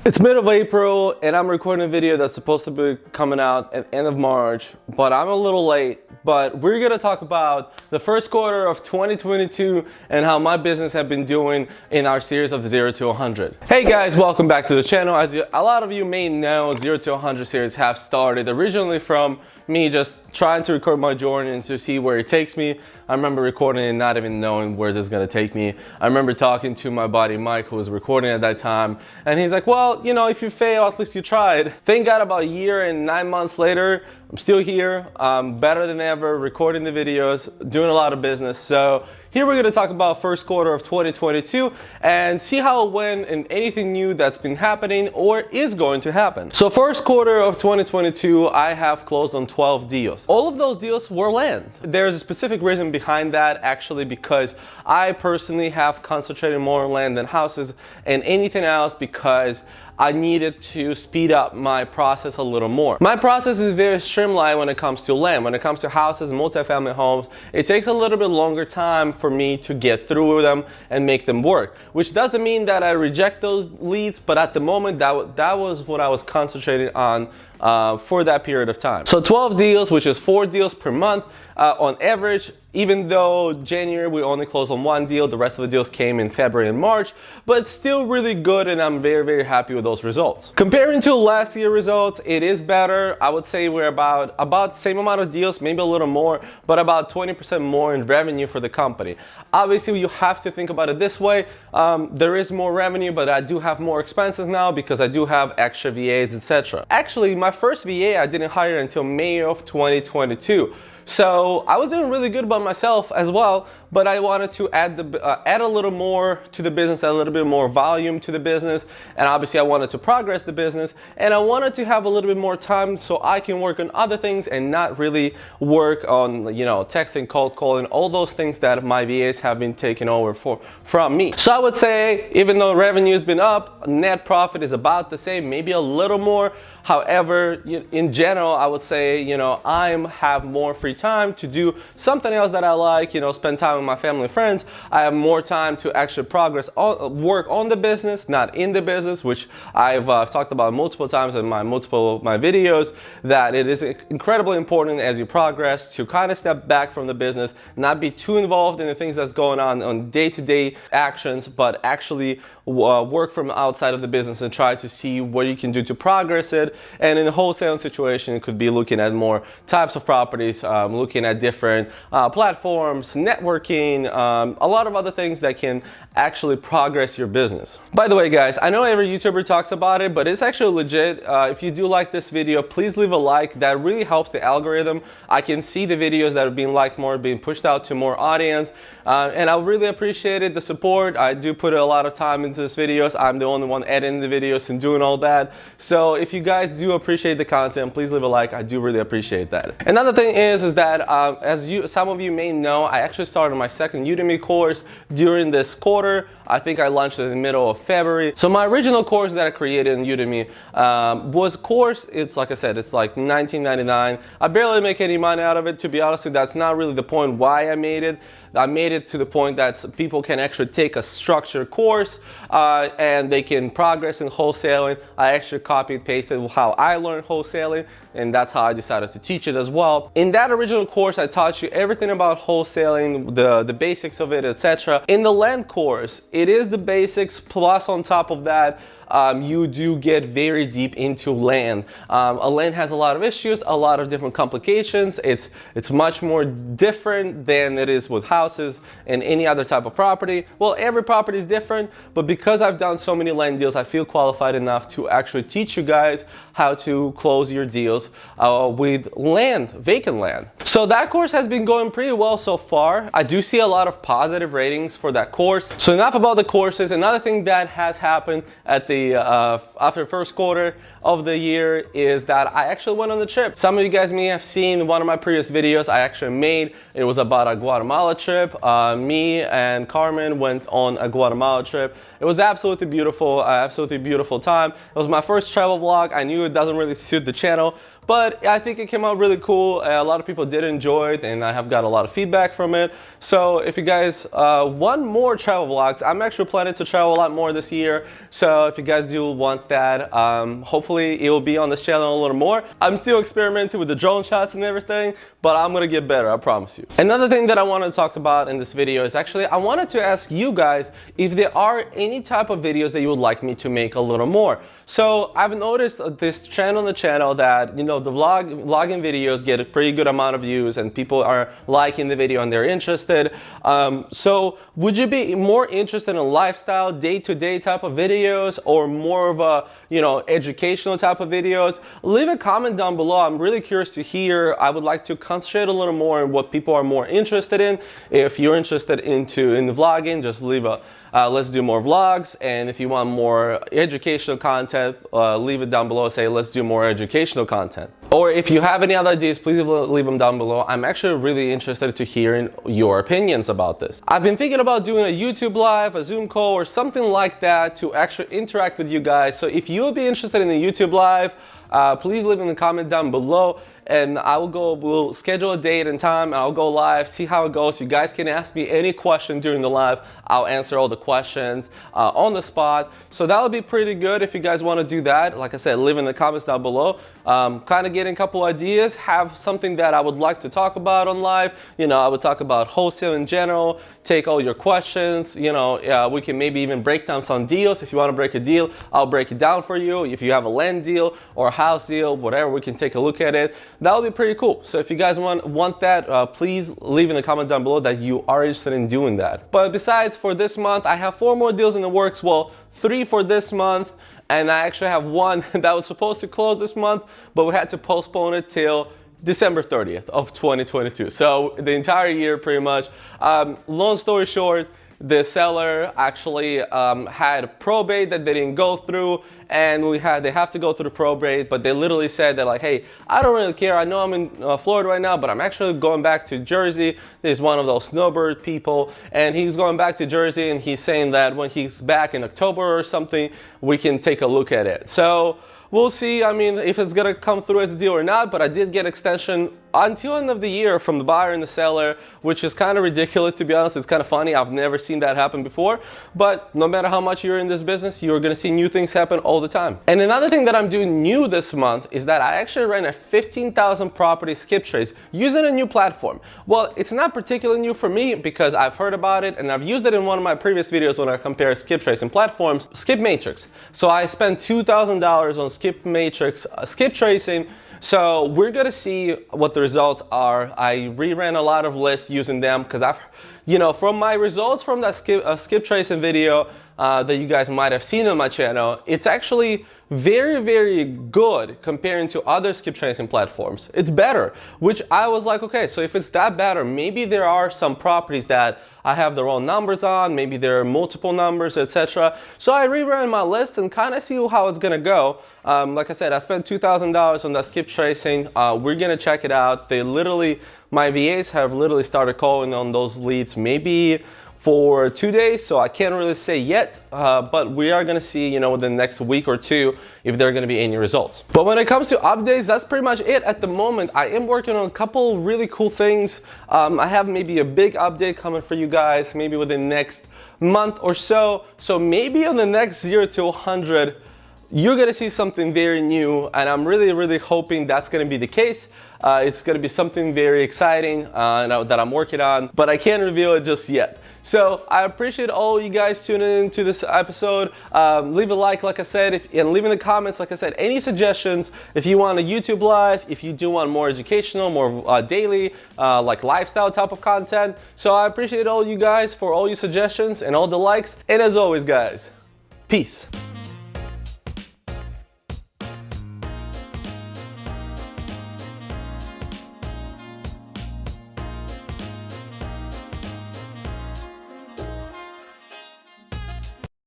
It's mid of April and I'm recording a video that's supposed to be coming out at the end of March, but I'm a little late. But we're gonna talk about the first quarter of 2022 and how my business have been doing in our series of 0 to 100. Hey guys, welcome back to the channel. As a lot of you may know, 0 to 100 series have started originally from me just trying to record my journey and to see where it takes me. I remember recording and not even knowing where this is gonna take me. I remember talking to my buddy Mike, who was recording at that time, and he's like, well, you know, if you fail, at least you tried. Thank God about a year and 9 months later, I'm still here, better than ever, recording the videos, doing a lot of business. So here we're gonna talk about first quarter of 2022 and see how it went and anything new that's been happening or is going to happen. So first quarter of 2022, I have closed on 12 deals. All of those deals were land. There's a specific reason behind that, actually, because I personally have concentrated more on land than houses and anything else because I needed to speed up my process a little more. My process is very streamlined when it comes to land. When it comes to houses, multifamily homes, it takes a little bit longer time for me to get through them and make them work, which doesn't mean that I reject those leads, but at the moment that was what I was concentrating on for that period of time. So 12 deals, which is 4 deals per month on average, even though January we only closed on 1 deal, the rest of the deals came in February and March, but still really good, and I'm very, very happy with those results. Comparing to last year results, it is better. I would say we're about the same amount of deals, maybe a little more, but about 20% more in revenue for the company. Obviously, you have to think about it this way. There is more revenue, but I do have more expenses now because I do have extra VAs, etc. Actually, my first VA I didn't hire until May of 2022. So I was doing really good by myself as well, but I wanted to add a little more to the business, add a little bit more volume to the business, and obviously I wanted to progress the business, and I wanted to have a little bit more time so I can work on other things and not really work on, you know, texting, cold calling, all those things that my VAs have been taking over from me. So I would say, even though revenue has been up, net profit is about the same, maybe a little more. However, in general, I would say, you know, I have more free time to do something else that I like, you know, spend time with my family and friends. I have more time to actually work on the business, not in the business, which I've talked about multiple times in my videos, that it is incredibly important as you progress to kind of step back from the business, not be too involved in the things that's going on day-to-day actions, but actually work from outside of the business and try to see what you can do to progress it. And in a wholesaling situation, it could be looking at more types of properties, looking at different platforms, networking, a lot of other things that can actually progress your business. By the way, guys, I know every YouTuber talks about it, but it's actually legit. If you do like this video, please leave a like. That really helps the algorithm. I can see the videos that are being liked more, being pushed out to more audience, and I really appreciated the support. I do put a lot of time into these videos. I'm the only one editing the videos and doing all that. So if you guys do appreciate the content, please leave a like. I do really appreciate that. Another thing is that some of you may know, I actually started my second Udemy course during this quarter. I think I launched it in the middle of February. So my original course that I created in Udemy was a course, it's like I said, it's like $19.99. I barely make any money out of it, to be honest with you. That's not really the point why I made it. I made it to the point that people can actually take a structured course and they can progress in wholesaling. I actually copied pasted how I learned wholesaling, and that's how I decided to teach it as well. In that original course, I taught you everything about wholesaling, the basics of it, etc. In the land course, it is the basics, plus on top of that, you do get very deep into land. A land has a lot of issues, a lot of different complications. It's much more different than it is with houses and any other type of property. Well, every property is different, but because I've done so many land deals, I feel qualified enough to actually teach you guys how to close your deals with land, vacant land. So that course has been going pretty well so far. I do see a lot of positive ratings for that course. So enough about the courses. Another thing that has happened at the after the first quarter of the year is that I actually went on the trip. Some of you guys may have seen one of my previous videos I actually made. It was about a Guatemala trip. Me and Carmen went on a Guatemala trip. It was absolutely beautiful time. It was my first travel vlog. I knew it doesn't really suit the channel, but I think it came out really cool. A lot of people did enjoy it, and I have got a lot of feedback from it. So if you guys want more travel vlogs, I'm actually planning to travel a lot more this year. So if you guys do want that, hopefully it will be on this channel a little more. I'm still experimenting with the drone shots and everything, but I'm gonna get better, I promise you. Another thing that I want to talk about in this video is actually I wanted to ask you guys if there are any type of videos that you would like me to make a little more. So I've noticed this trend on the channel that, you know, the vlogging videos get a pretty good amount of views and people are liking the video and they're interested. So would you be more interested in lifestyle, day-to-day type of videos, or more of a, you know, educational type of videos? Leave a comment down below. I'm really curious to hear. I would like to concentrate a little more on what people are more interested in. If you're interested in the vlogging, just leave a let's do more vlogs, and if you want more educational content, leave it down below. Say let's do more educational content. Or if you have any other ideas, please leave them down below. I'm actually really interested to hearing your opinions about this. I've been thinking about doing a YouTube live, a Zoom call, or something like that to actually interact with you guys. So if you would be interested in a YouTube live, please leave in the comment down below, and we'll schedule a date and time, and I'll go live, see how it goes. You guys can ask me any question during the live. I'll answer all the questions on the spot. So that would be pretty good if you guys want to do that. Like I said, leave in the comments down below. Kind of getting a couple ideas, have something that I would like to talk about on live. You know, I would talk about wholesale in general, take all your questions. You know, we can maybe even break down some deals. If you want to break a deal, I'll break it down for you. If you have a land deal or a house deal, whatever, we can take a look at it. That would be pretty cool. So if you guys want that, please leave in the comment down below that you are interested in doing that. But besides, for this month, I have 4 more deals in the works. Well, 3 for this month, and I actually have 1 that was supposed to close this month, but we had to postpone it till December 30th of 2022. So the entire year, pretty much. Long story short, the seller actually had probate that they didn't go through, and they have to go through the probate, but they literally said that, like, hey, I don't really care. I know I'm in Florida right now, but I'm actually going back to Jersey. There's one of those snowbird people, and he's going back to Jersey, and he's saying that when he's back in October or something, we can take a look at it. So we'll see, I mean, if it's gonna come through as a deal or not, but I did get extension until end of the year from the buyer and the seller, which is kind of ridiculous, to be honest. It's kind of funny. I've never seen that happen before, but no matter how much you're in this business, you're gonna see new things happen all the time. And another thing that I'm doing new this month is that I actually ran a 15,000 property skip trades using a new platform. Well, it's not particularly new for me because I've heard about it and I've used it in one of my previous videos when I compare skip tracing platforms, Skip Matrix. So I spent $2,000 on Skip Matrix, skip tracing. So we're gonna see what the results are. I reran a lot of lists using them because from my results from that skip tracing video that you guys might have seen on my channel, it's actually very, very good comparing to other skip tracing platforms. It's better, which I was like, okay, so if it's that better, maybe there are some properties that I have the wrong numbers on, maybe there are multiple numbers, etc. So I reran my list and kind of see how it's gonna go. Like I said, I spent $2,000 on that skip tracing. We're gonna check it out. My VAs have literally started calling on those leads maybe for 2 days, so I can't really say yet, but we are gonna see, within the next week or 2 if there are gonna be any results. But when it comes to updates, that's pretty much it at the moment. I am working on a couple really cool things. I have maybe a big update coming for you guys, maybe within the next month or so. So maybe on the next 0 to 100, you're gonna see something very new, and I'm really, really hoping that's gonna be the case. It's gonna be something very exciting that I'm working on, but I can't reveal it just yet. So I appreciate all you guys tuning into this episode. Leave a like I said, and leave in the comments, like I said, any suggestions. If you want a YouTube live, if you do want more educational, more daily, like lifestyle type of content. So I appreciate all you guys for all your suggestions and all the likes. And as always, guys, peace.